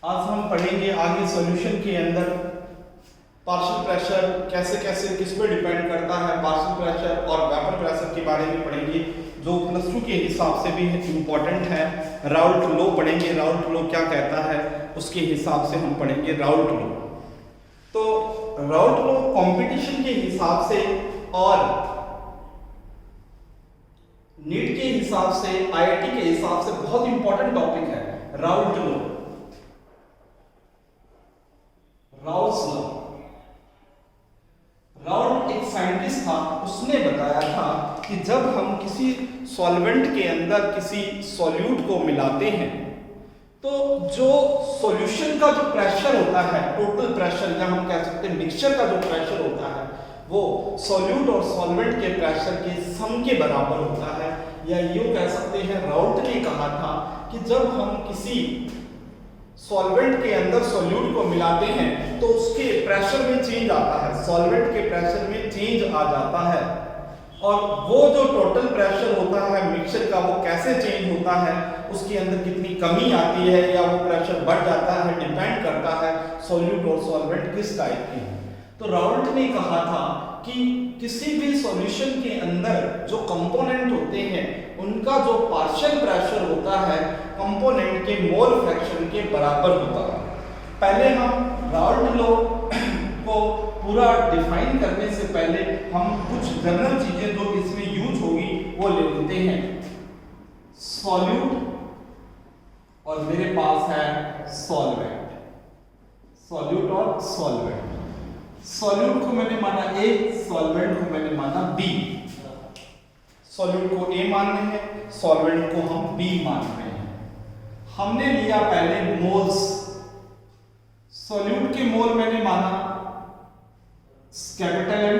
आज हम पढ़ेंगे आगे सॉल्यूशन के अंदर पार्शियल प्रेशर कैसे कैसे किस पे डिपेंड करता है। पार्शियल प्रेशर और वेपर प्रेशर के बारे में पढ़ेंगे जो प्लस टू के हिसाब से भी इम्पोर्टेंट है। राउल्ट लॉ पढ़ेंगे, राउल्ट लॉ क्या कहता है उसके हिसाब से हम पढ़ेंगे राउल्ट लॉ। तो राउल्ट लॉ कंपटीशन के हिसाब से और नीट के हिसाब से, आईआईटी के हिसाब से बहुत इंपॉर्टेंट टॉपिक है Raoult law. Raoult's law, Raoult एक साइंटिस्ट था, उसने बताया था कि जब हम किसी सॉल्वेंट के अंदर किसी सॉल्यूट को मिलाते हैं तो जो सॉल्यूशन का जो प्रेशर होता है, टोटल प्रेशर या हम कह सकते हैं मिक्सचर का जो प्रेशर होता है वो सॉल्यूट और सॉल्वेंट के प्रेशर के सम के बराबर होता है। या यूं कह सकते हैं राउल्ट ने कहा था कि जब हम किसी सॉल्वेंट के अंदर सॉल्यूट को मिलाते हैं तो उसके प्रेशर में चेंज आता है, सॉल्वेंट के प्रेशर में चेंज आ जाता है। और वो जो टोटल प्रेशर होता है मिक्सचर का वो कैसे चेंज होता है, उसके अंदर कितनी कमी आती है या वो प्रेशर बढ़ जाता है, डिपेंड करता है सॉल्यूट और सॉल्वेंट किस टाइप के हैं। तो राउल्ट ने कहा था कि किसी भी सॉल्यूशन के अंदर जो कंपोनेंट होते हैं उनका जो पार्शियल प्रेशर होता है कंपोनेंट के मोल फ्रैक्शन के बराबर होता है। पहले हम राउल्ट लॉ को पूरा डिफाइन करने से पहले हम कुछ जनरल चीजें जो इसमें यूज होगी वो ले लेते हैं। सॉल्यूट और मेरे पास है सॉल्वेंट, सॉल्यूट और सॉल्वेंट। सॉल्यूट को मैंने माना A, सॉल्वेंट को मैंने माना B। सॉल्यूट को A मान रहे हैं, सॉल्वेंट को हम B मान रहे हैं। हमने लिया पहले मोल्स, सॉल्यूट के मोल मैंने माना कैपिटल M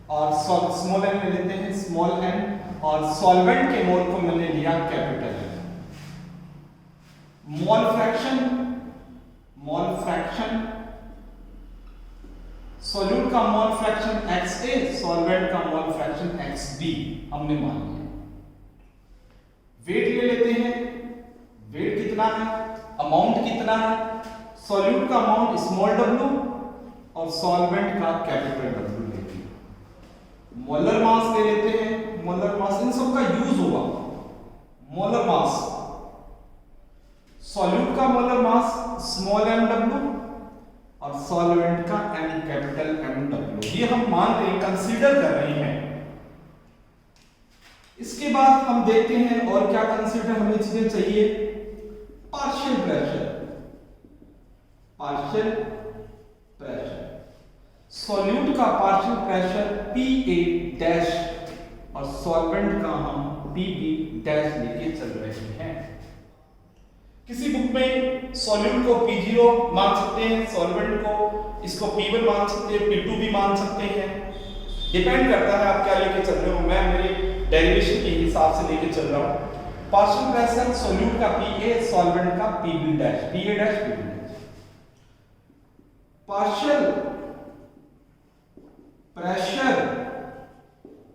और स्मॉल n ले लेते हैं स्मॉल n, और सॉल्वेंट के मोल को मैंने लिया कैपिटल M। मोल फ्रैक्शन, मोल फ्रैक्शन, सॉल्यूट का मोल फ्रैक्शन XA, सॉल्वेंट का मोल फ्रैक्शन XB हमने मान लिया। वेट ले लेते हैं, वेट कितना है, अमाउंट कितना है, सॉल्यूट का अमाउंट स्मॉल w और सॉल्वेंट का कैपिटल W लेते हैं। मोलर मास ले लेते हैं, मोलर मास इन सब का यूज होगा। मोलर मास, सॉल्यूट का मोलर मास स्मॉल mw और सॉल्वेंट का M कैपिटल MW, ये हम मान रहे हैं, कंसीडर कर रहे हैं। इसके बाद हम देखते हैं और क्या कंसीडर हमें चीजें चाहिए। Partial pressure, partial pressure, solute का पार्शियल प्रेशर PA डैश और सॉल्वेंट का हम PB डैश लेके चल रहे हैं। किसी बुक में सॉल्यूट को P0 मान सकते हैं, सॉल्वेंट को इसको P1 मान सकते हैं, P2 भी मान सकते हैं, डिपेंड करता है आप क्या लेके चल रहे हो। मैं मेरे डेरिवेशन के हिसाब से लेके चल रहा हूं। पार्शियल प्रेशर सॉल्यूट का PA, सॉल्वेंट का PB dash, PA dash PB dash. Partial pressure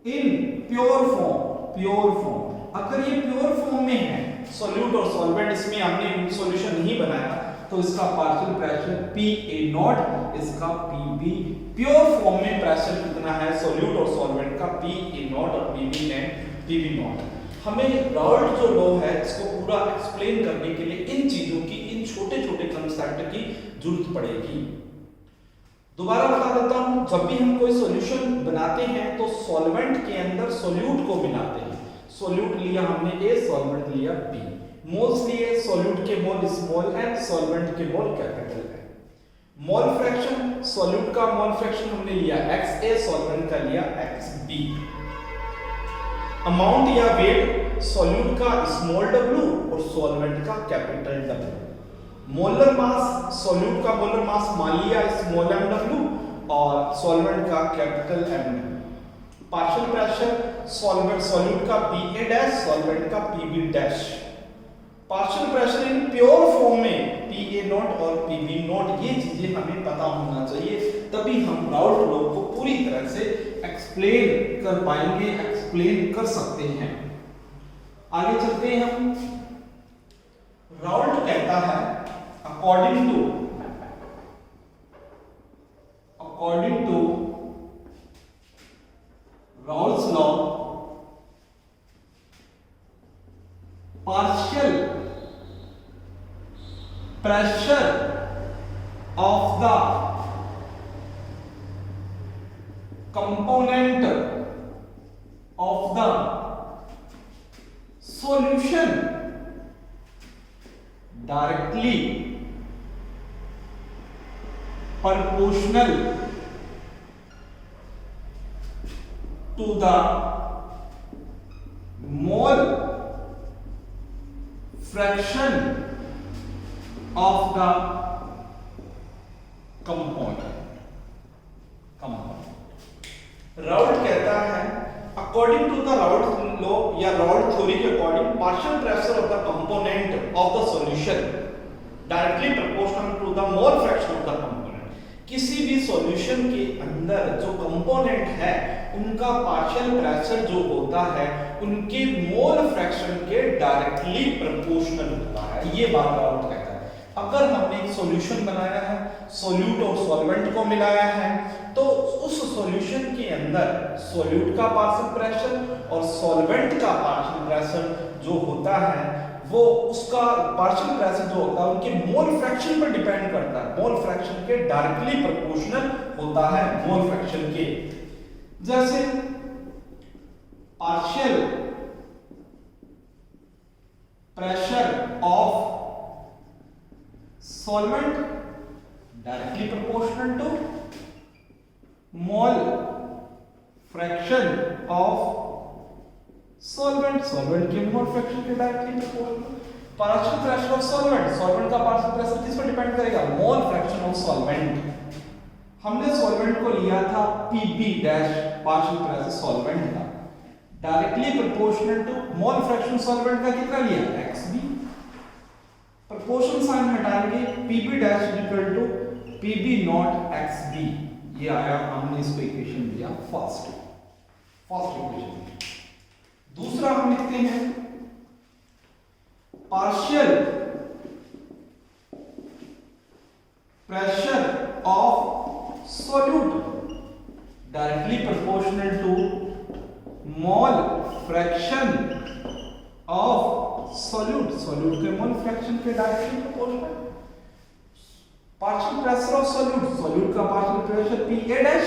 in pure form, pure form, अगर ये प्योर फॉर्म में है सॉल्यूट और सॉल्वेंट, इसमें हमने सॉल्यूशन नहीं बनाया तो इसका पार्शियल प्रेशर PA नॉट, इसका PB। प्योर फॉर्म में प्रेशर कितना है सॉल्यूट और सॉल्वेंट का PA नॉट और PB नॉट। हमें राउल्ट जो लॉ है इसको पूरा एक्सप्लेन करने के लिए इन चीजों की, इन छोटे छोटे कंसेप्ट की जरूरत पड़ेगी। दोबारा बता देता हूं, जब भी हम कोई सॉल्यूशन बनाते हैं तो सॉल्वेंट के अंदर सॉल्यूट को मिलाते हैं। सॉल्यूट लिया हमने A, सॉल्वेंट लिया B। मोल्स लिए, सॉल्यूट के मोल स्मॉल n, सॉल्वेंट के mole capital N। Mole fraction, solute का मोल फ्रैक्शन हमने लिया XA, सॉल्वेंट का लिया XB। अमाउंट या वेट, सॉल्यूट का स्मॉल w और सॉल्वेंट का capital W। Molar mass, solute का मोलर मास मान लिया स्मॉल mw और सॉल्वेंट का capital M। Partial pressure solute का PA डैश, सॉल्वेंट का PB dash. Partial pressure in pure form में PA नॉट और PB नॉट, ये चीजें हमें पता होना चाहिए, तभी हम राउल्ट लॉ को पूरी तरह से एक्सप्लेन कर पाएंगे, एक्सप्लेन कर सकते हैं। आगे चलते हैं हम। राउल्ट कहता है according to Raoult's law, partial pressure of the component of the solution directly proportional to the mole fraction of the component. Raoult कहता है according to the Raoult law या राउल्ट थ्योरी के according partial pressure of the component of the solution directly proportional to the mole fraction of the component. किसी भी solution के अंदर जो component है उनका पार्शियल प्रेशर जो होता है उनके मोल फ्रैक्शन के डायरेक्टली प्रोपोर्शनल होता है। ये बात राउल्ट कहता है। अगर हमने एक सॉल्यूशन बनाया है, सॉल्यूट और सॉल्वेंट को मिलाया है, तो उस सॉल्यूशन के अंदर सॉल्यूट का पार्शियल प्रेशर और सॉल्वेंट का पार्शियल प्रेशर जो होता है वो उसका पार्शियल प्रेशर जो होता है उनके मोल फ्रैक्शन पर डिपेंड करता है। मोल फ्रैक्शन के डायरेक्टली प्रोपोर्शनल होता है मोल फ्रैक्शन के। जैसे partial pressure of solvent directly proportional to mole fraction of solvent के mole fraction के directly proportional। partial pressure of solvent का partial pressure किस पर डिपेंड करेगा? mole fraction of solvent। हमने solvent को लिया था Pb dash partial pressure solvent का directly proportional to mole fraction solvent का कितना लिया? xb। प्रोपोर्शन साइन हटाएंगे Pb dash equal to Pb not xb। ये आया, हमने इसको इक्वेशन दिया फर्स्ट इक्वेशन। दूसरा हम लिखते हैं partial pressure of solute directly proportional to mole fraction of solute के मोल फ्रैक्शन के directly proportional. Partial pressure of solute का partial pressure Pa dash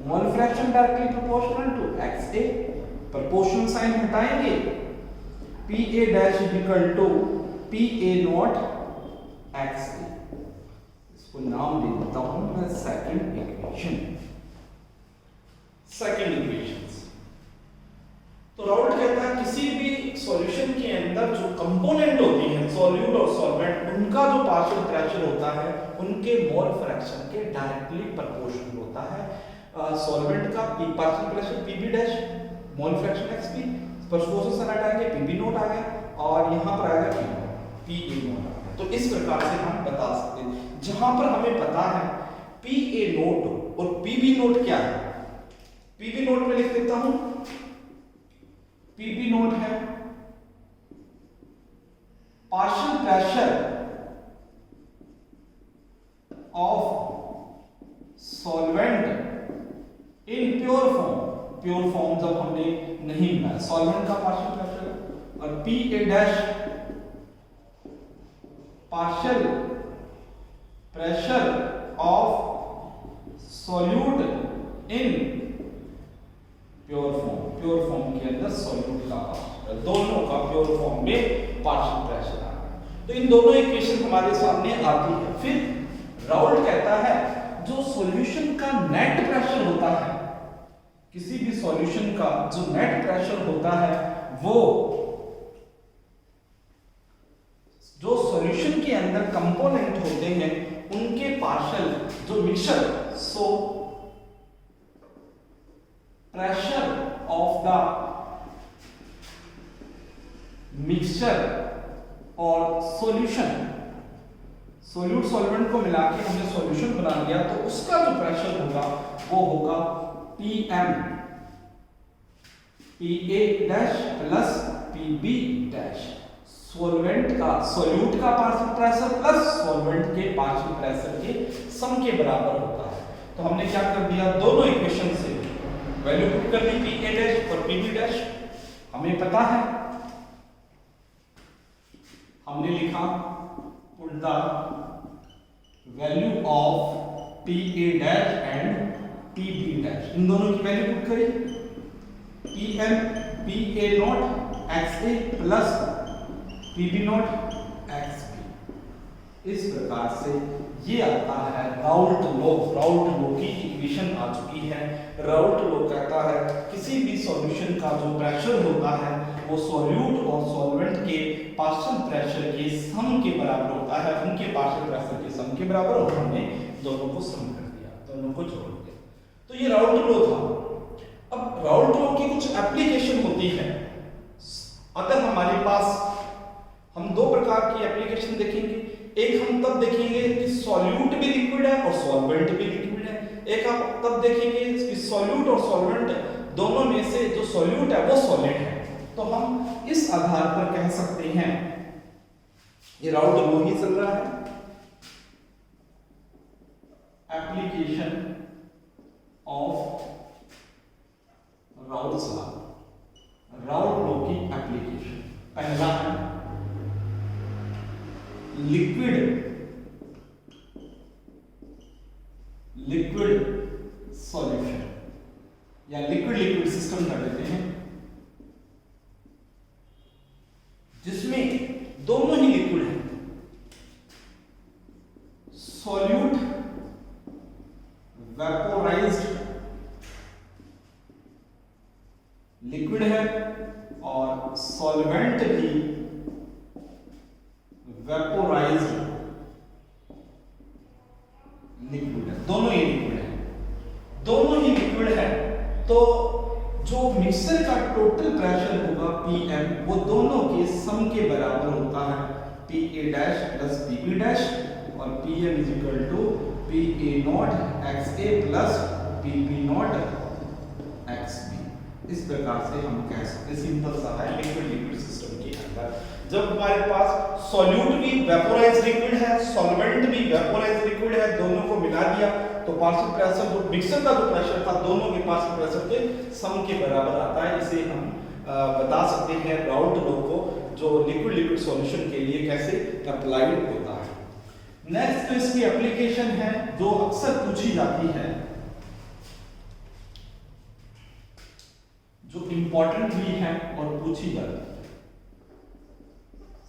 mole fraction directly proportional to Xa। Proportion sign हटाएंगे Pa dash equal to Pa not Xa। इसको नाम दे देता हूं मैं second equation. तो राउल्ट कहता है किसी भी सॉल्यूशन के अंदर जो कंपोनेंट होती हैं सॉल्यूट और सॉल्वेंट उनका जो पार्शियल प्रेशर होता है उनके मोल फ्रैक्शन के डायरेक्टली प्रोपोर्शनल होता है। सॉल्वेंट का partial pressure Pb dash mole fraction xb। Proportion से हटाएंगे Pb नोट आ गया और यहां पर आएगा Pa नोट आ गया। तो इस प्रकार से हम बता सकते हैं जहां पर हमें पता है Pa नोट और Pb नोट क्या है। Pb नोट में लिख देता हूं Pb नोट है partial pressure of solvent in pure form जब हमने नहीं बनाया सॉल्वेंट का पार्शियल प्रेशर और Pa dash partial pressure of solute in pure form के अंदर सॉल्यूट का पार्शियल दोनों का प्योर फॉर्म में पार्शियल प्रेशर आ गया। तो इन दोनों इक्वेशन हमारे सामने आती है। फिर राउल्ट कहता है जो सॉल्यूशन का नेट प्रेशर होता है, किसी भी सॉल्यूशन का जो नेट प्रेशर होता है वो जो सॉल्यूशन के अंदर कंपोनेंट होते हैं उनके पार्शियल जो mixture pressure of the mixture और सॉल्यूशन सॉल्यूट सॉल्वेंट को मिला के हमने सॉल्यूशन बना लिया तो उसका जो प्रेशर होगा वो होगा Pm Pa dash plus Pb dash solvent का सॉल्यूट का पार्शियल प्रेशर प्लस सॉल्वेंट के पार्शियल प्रेशर के सम के बराबर होता है। तो हमने क्या कर दिया, दोनों इक्वेशन से वैल्यू पुट कर दी पी ए डैश और पी बी डैश। हमें पता है, हमने लिखा put the value of P A dash and P B dash, इन दोनों की वैल्यू पुट करी, P M P A not X A plus P B not X B. इस प्रकार से ये आता है राउल्ट लॉ। राउल्ट लॉ की इक्वेशन आ चुकी है। राउल्ट लॉ कहता है किसी भी सॉल्यूशन का जो प्रेशर होता है वो सॉल्यूट और सॉल्वेंट के पार्शियल प्रेशर के सम के बराबर होता है, उनके पार्शियल प्रेशर के सम के बराबर, और हमने दोनों को सम कर दिया, दोनों को जोड़ दिया। तो ये राउल्ट लॉ था। अब राउल्ट लॉ की कुछ एप्लीकेशन होती है। अगर हमारे पास, हम दो प्रकार की एप्लीकेशन देखेंगे। एक हम तब देखेंगे कि सॉल्यूट भी लिक्विड है और सॉल्वेंट भी लिक्विड है। एक आप तब देखेंगे कि सॉल्यूट और सॉल्वेंट दोनों में से जो सॉल्यूट है वो सॉलिड है। तो हम इस आधार पर कह सकते हैं, ये राउल्ट लॉ ही चल रहा है। Application of Raoult's law, Raoult law की एप्लीकेशन। पहला है लिक्विड सॉल्यूशन, या लिक्विड सिस्टम कर लेते हैं, जिसमें दोनों ही लिक्विड है। सॉल्यूट वेपोराइज्ड लिक्विड है और सॉल्वेंट भी वेपोराइज्ड लिक्विड है। दोनों ही लिक्विड है, दोनों ही लिक्विड है। तो जो मिक्सर का टोटल प्रेशर होगा Pm, वो दोनों के सम के बराबर होता है, P A dash plus P B dash, और Pm is equal to P A not X A plus P B not X B. इस प्रकार से हम कह सकते हैं, सिंपल सा है लिक्विड सिस्टम के अंदर जब हमारे पास सॉल्यूट भी वेपोराइज्ड लिक्विड है, सॉल्वेंट भी वेपोराइज्ड लिक्विड है, दोनों को मिला दिया तो पार्शियल प्रेशर, जो मिक्सर का जो प्रेशर था, दोनों के पार्शियल प्रेशर के सम के बराबर आता है। इसे हम बता सकते हैं राउल्ट लॉ को, जो लिक्विड सॉल्यूशन के लिए कैसे अप्लाइड होता है। नेक्स्ट तो इसकी एप्लीकेशन है जो अक्सर पूछी जाती है, जो इंपॉर्टेंट भी है और पूछी जाती है।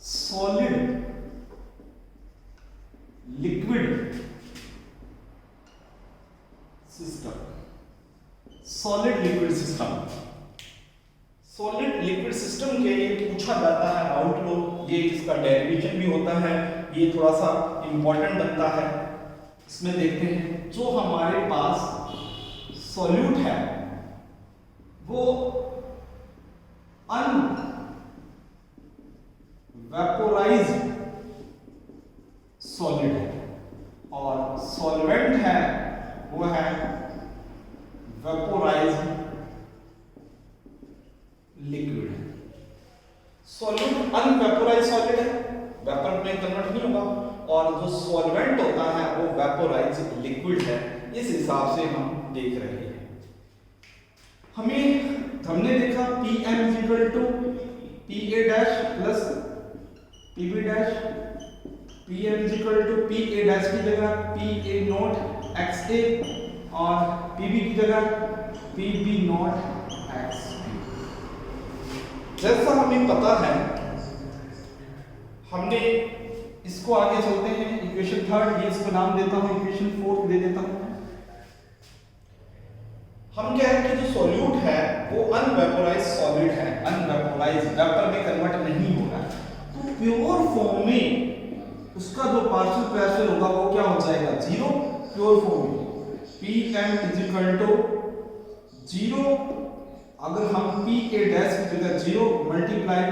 Solid liquid system, solid liquid system, solid liquid system के लिए पूछा जाता है राउल्ट लॉ। ये इसका डेरिवेशन भी होता है, ये थोड़ा सा इंपॉर्टेंट बनता है। इसमें देखते हैं, जो हमारे पास सॉल्यूट है वो अनवेपोराइज्ड सॉलिड है, और सॉल्वेंट है वो है वेपोराइज्ड लिक्विड है। सॉल्यूट अनवेपोराइज्ड सॉलिड है, वेपर में कन्वर्ट नहीं होगा, और जो सॉल्वेंट होता है वो वेपोराइज्ड लिक्विड है। इस हिसाब से हम देख रहे हैं। हमने देखा Pm equal to Pa dash plus Pb dash, Pm equal to Pa dash की जगह Pa नॉट XA और Pb की जगह Pb नॉट XB। जैसा हमें पता है, हमने इसको आगे चलते हैं, इक्वेशन थर्ड, ये इसको नाम देता हूं, इक्वेशन फोर्थ दे देता हूं। हम कह रहे हैं कि जो सॉल्यूट है वो अनवेपोराइज्ड सॉलिड है, अनवेपोराइज्ड, वेपर में कन्वर्ट नहीं हो रहा है। तो प्योर फॉर्म में उसका जो पार्शियल प्रेशर होगा वो क्या हो जाएगा, जीरो। प्योर फॉर्म में Pm is equal to zero, अगर हम Pa डैश की जगह zero multiply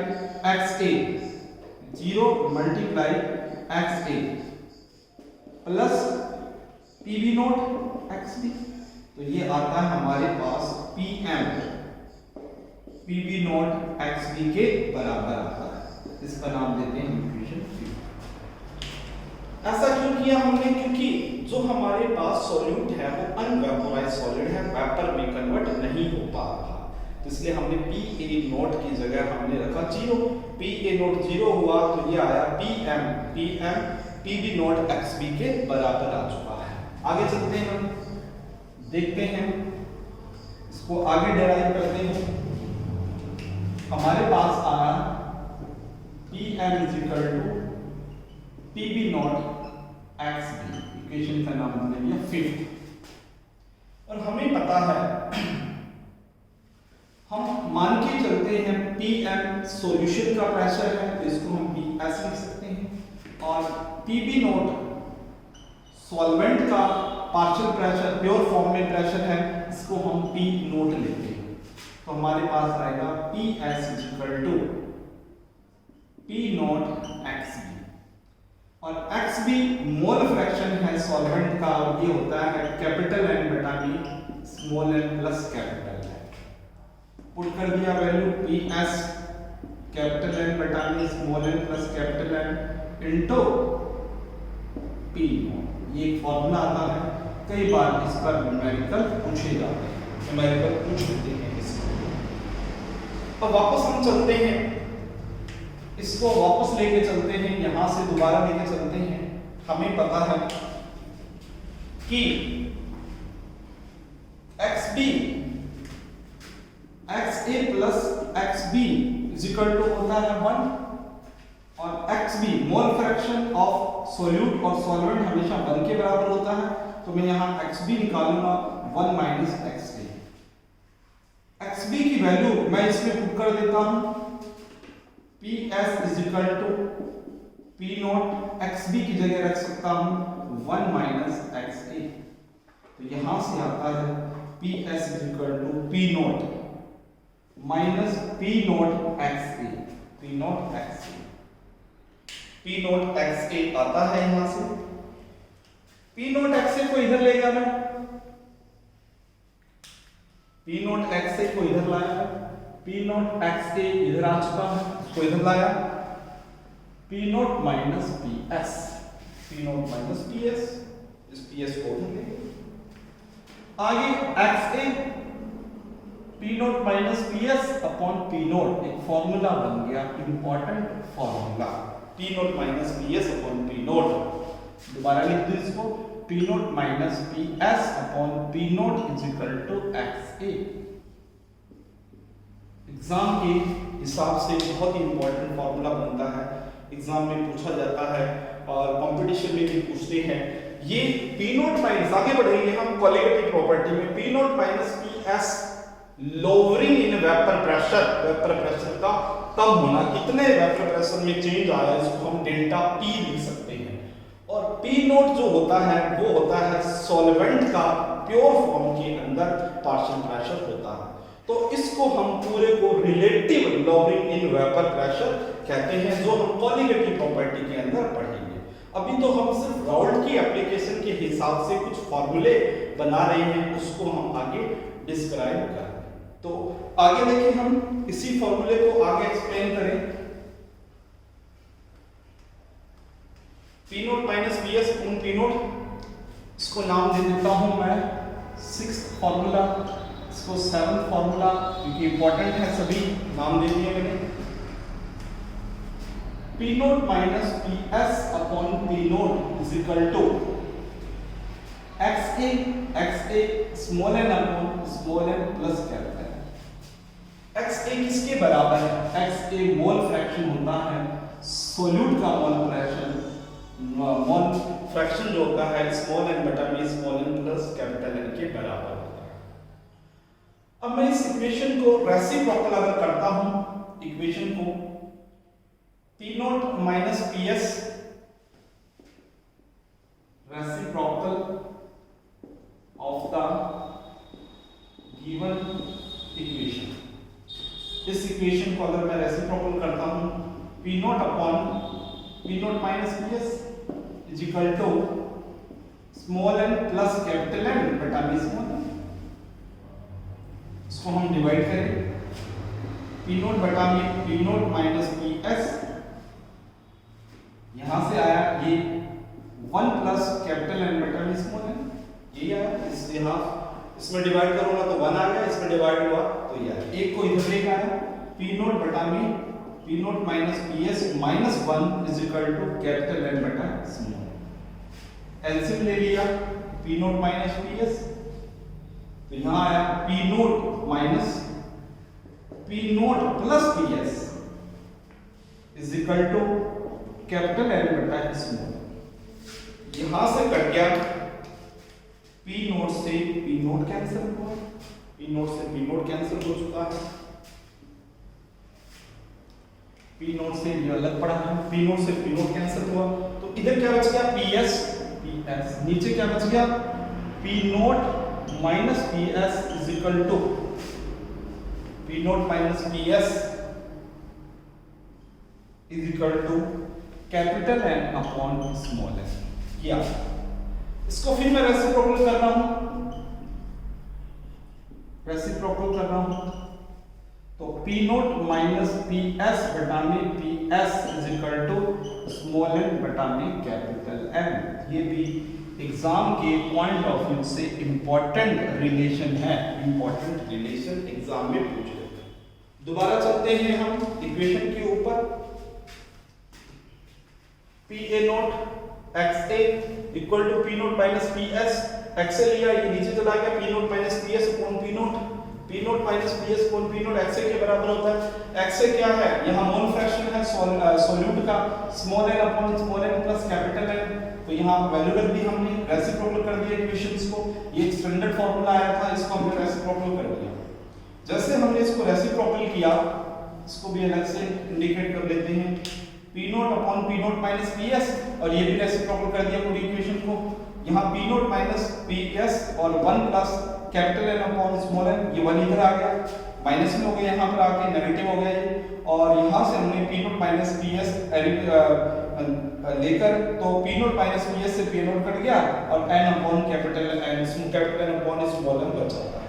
XA, zero multiply XA plus Pb not XB, तो ये आता है हमारे पास Pm Pb नॉट XB के बराबर आता है। इसका नाम देते हैं इक्वेशन 3। ऐसा क्यों किया हमने? क्योंकि जो हमारे पास सॉल्यूट है वो अनवेपोराइज्ड सॉलिड है, वेपर में कन्वर्ट नहीं हो पा रहा, तो इसलिए हमने PA0 की जगह हमने रखा 0। PA0 0 हुआ तो ये आया PM PB0 XB के बराबर आ चुका है। आगे चलते हैं, हम देखते हैं इसको आगे डेराइव करते हैं। हमारे पास आया PM PB0 XB, इक्वेशन का नाम हमने दिया 5th। और हमें पता है, हम मान के चलते हैं PM सॉल्यूशन का प्रेशर है तो इसको हम PS लिख सकते हैं, और PB0 सॉल्वेंट का पार्शियल प्रेशर प्योर फॉर्म में प्रेशर है, इसको हम P0 लेते हैं। तो हमारे पास आएगा PS P0 XB, और XB मोल फ्रैक्शन है सॉल्वेंट का, और ये होता है कैपिटल N बटा B small n plus capital N। Put कर दिया वैल्यू PS कैपिटल N बटा B small n plus capital N into P0। ये एक फॉर्मूला आता है, कई बार इस पर न्यूमेरिकल पूछे जाते हैं, न्यूमेरिकल पूछ लेते हैं इसको। अब वापस हम चलते हैं, इसको वापस लेके चलते हैं, यहां से दोबारा लेके चलते हैं। हमें पता है कि XB XA plus XB is equal to होता है 1, और XB mole fraction of solute और सॉल्वेंट हमेशा 1 के बराबर होता है, तो मैं यहां XB निकालूंगा 1 माइनस XA। XB की वैल्यू मैं इसमें पुट कर देता हूं, PS is equal to P0, XB की जगह रख सकता हूं 1 माइनस XA, तो यहां से आता है PS is equal to P0 minus P0 XA, P0 XA, P0 XA आता है यहां से। P0 XA को इधर ले गया मैं, P0 XA को इधर लाया, P0 XA इधर आ चुका है, इसको इधर लाया, P0 minus PS, P0 minus PS, इस PS को उठेंगे। आगे XA P0 minus PS upon P0 एक फॉर्मूला बन गया, important formula, P0 minus PS upon P0। दोबारा लिख दो इसको, P0 minus PS upon P0 is equal to XA। Exam के हिसाब से बहुत ही इंपॉर्टेंट फॉर्मूला बनता है, एग्जाम में पूछा जाता है और कंपटीशन में भी पूछते हैं। ये P0 माइनस, आगे बढ़ेंगे हम कोलिगेटिव प्रॉपर्टी में, P0 minus PS lowering in vapour pressure का कम होना, कितने वेपर प्रेशर में चेंज आया इसको हम डेल्टा P लिख सकते हैं। और P0 जो होता है वो होता है सॉल्वेंट का प्योर फॉर्म के अंदर पार्शियल प्रेशर होता है, तो इसको हम पूरे को relative lowering in vapour pressure कहते हैं, जो हम कोलिगेटिव प्रॉपर्टी के अंदर पढ़ेंगे। अभी तो हम सिर्फ राउल्ट की एप्लीकेशन के हिसाब से कुछ फॉर्मूले बना रहे हैं, उसको हम आगे डिस्क्राइब करेंगे। तो आगे देखिए, हम इसी फॉर्मूले को आगे एक्सप्लेन करें। P0 minus PS upon P0, इसको नाम दे देता हूं मैं 6th फॉर्मूला, इसको 7th फॉर्मूला, क्योंकि इंपॉर्टेंट है सभी, नाम दे दिए मैंने। P0 minus PS upon P0 is equal to XA small n upon small n plus capital. XA किसके बराबर है? XA मोल फ्रैक्शन होता है सोल्यूट का मोल फ्रैक्शन जो होता है स्मॉल n बटा b small n plus capital N के बराबर होता है। अब मैं इस इक्वेशन को रेसिप्रोकल अगर करता हूं, इक्वेशन को P0 minus PS reciprocal of the given equation, इस इक्वेशन को अगर मैं रेसिप्रोकल करता हूं, P0 upon P0 minus PS is equal to small n plus capital N बटा b स्मॉल n। इसको हम डिवाइड करें, P0 बटा b P0 माइनस PS यहां से आया ये 1 प्लस कैपिटल एन बटा में स्मॉल एन, यही आया। इस यहाँ इसमें डिवाइड करूंगा तो 1 आ गया, इसमें डिवाइड हुआ तो ये आया। एक को इधर लेकर आया, पी नोट बटा में P naught minus P S minus 1 is equal to capital N बटा स्मॉल। एलसीएम ले लिया, P naught minus P S, तो यहां आया P naught minus P naught plus P S is equal to capital N बटा small. यहां से cut गया, पी नोट से पी नोट कैंसिल हुआ, पी नोट से पी नोट कैंसिल हो चुका है, पी नोट से ये अलग पड़ा है, पी नोट से पी नोट कैंसिल हुआ, तो इधर क्या बच गया पी एस, नीचे क्या बच गया P naught minus P S is equal to P naught minus P S is equal to capital N upon small N. किया, इसको फिर मैं रेसिप्रोकल कर रहा हूं, रेसिप्रोकल कर रहा हूं, तो P naught minus P S बटा में P S is equal to small N बटा में कैपिटल एन। ये भी एग्जाम के पॉइंट ऑफ व्यू से इंपॉर्टेंट रिलेशन है, इंपॉर्टेंट रिलेशन एग्जाम में पूछ लेते हैं। दोबारा चलते हैं हम इक्वेशन के ऊपर, P A naught X A equal to P naught minus P S, X A लिया, ये नीचे चला गया, P naught minus P S upon P naught, P naught minus P S upon P naught X A के बराबर होता है। X A क्या है, यहाँ मोल फ्रैक्शन है सॉल्यूट का, small N upon small N plus capital N, तो यहाँ वैल्यू रख दी हमने, रेसिप्रोकल कर दिया इक्वेशंस को। ये स्टैंडर्ड फार्मूला आया था, इसको हमने रेसिप्रोकल कर दिया। जैसे हमने इसको रेसिप्रोकल किया, इसको भी अलग से इंडिकेट कर लेते हैं, P naught upon P naught minus P S, और ये भी रेसिप्रोकल कर दिया पूरी इक्वेशन को। यहाँ P naught minus P S और 1 plus capital N upon small N, ये 1 इधर आ गया, माइनस में हो गया, यहाँ पर आके नेगेटिव हो गया ये, और यहाँ से हमने P naught minus P S लेकर, तो P naught minus P S से पी नोट कट गया और N upon capital N, capital N upon small N बचा है।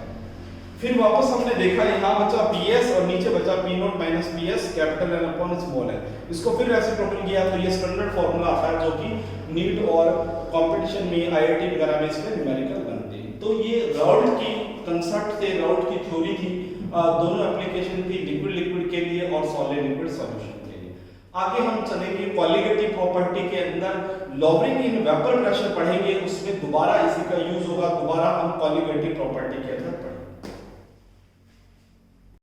फिर वापस हमने देखा यहाँ बचा पी एस और नीचे बचा P naught minus P S capital N upon small N, इसको फिर रेसिप्रोकल किया, तो ये स्टैंडर्ड फार्मूला आता है जो कि नीट और कंपटीशन में आईआईटी वगैरह में इसके न्यूमेरिकल बनते हैं। तो ये राउल्ट की कंसेप्ट थे, राउल्ट की थ्योरी थी, दोनों एप्लीकेशन थी, लिक्विड लिक्विड के लिए और सॉलिड लिक्विड सॉल्यूशन के लिए। आगे हम चलेंगे कॉलिगेटिव प्रॉपर्टी के अंदर लॉवरिंग इन वेपर प्रेशर पढ़ेंगे, उसमें दोबारा इसी का यूज होगा, दोबारा हम कॉलिगेटिव प्रॉपर्टी के अंदर